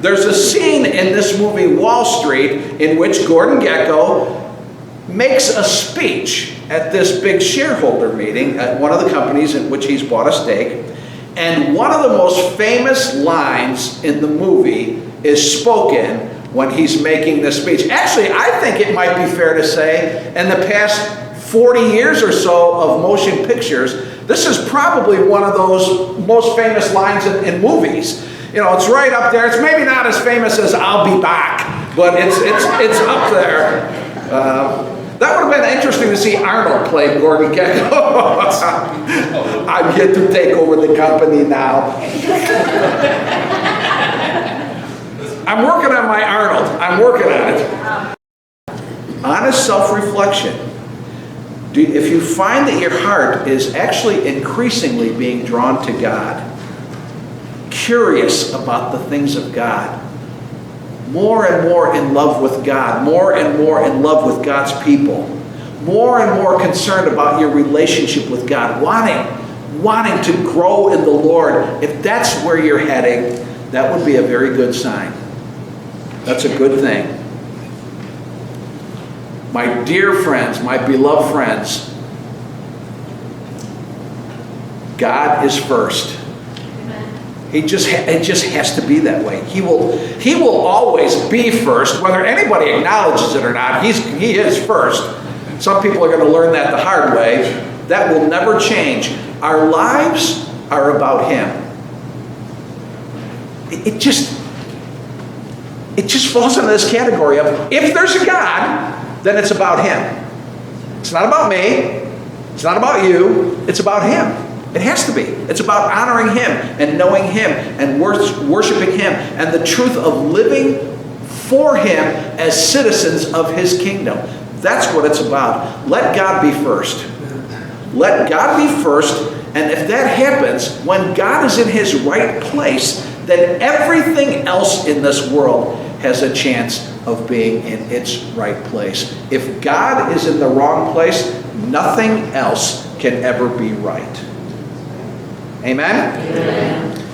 There's a scene in this movie, Wall Street, in which Gordon Gekko makes a speech at this big shareholder meeting at one of the companies in which he's bought a stake. And one of the most famous lines in the movie is spoken when he's making this speech. Actually, I think it might be fair to say, in the past 40 years or so of motion pictures, this is probably one of those most famous lines in movies. You know, it's right up there. It's maybe not as famous as "I'll be back," but it's up there. That would have been interesting to see Arnold play Gordon Gekko. I'm here to take over the company now. I'm working on my Arnold. I'm working on it. Honest self-reflection. If you find that your heart is actually increasingly being drawn to God, curious about the things of God, more and more in love with God, more and more in love with God's people, more and more concerned about your relationship with God, wanting to grow in the Lord, if that's where you're heading, that would be a very good sign. That's a good thing. My dear friends, my beloved friends, God is first. It just has to be that way. He will always be first, whether anybody acknowledges it or not. He is first. Some people are going to learn that the hard way. That will never change. Our lives are about Him. It just falls into this category of, if there's a God, then it's about Him. It's not about me. It's not about you. It's about Him. It has to be. It's about honoring Him and knowing Him and worshiping Him and the truth of living for Him as citizens of His kingdom. That's what it's about. Let God be first. Let God be first, and if that happens, when God is in His right place, then everything else in this world has a chance of being in its right place. If God is in the wrong place, nothing else can ever be right. Amen? Amen.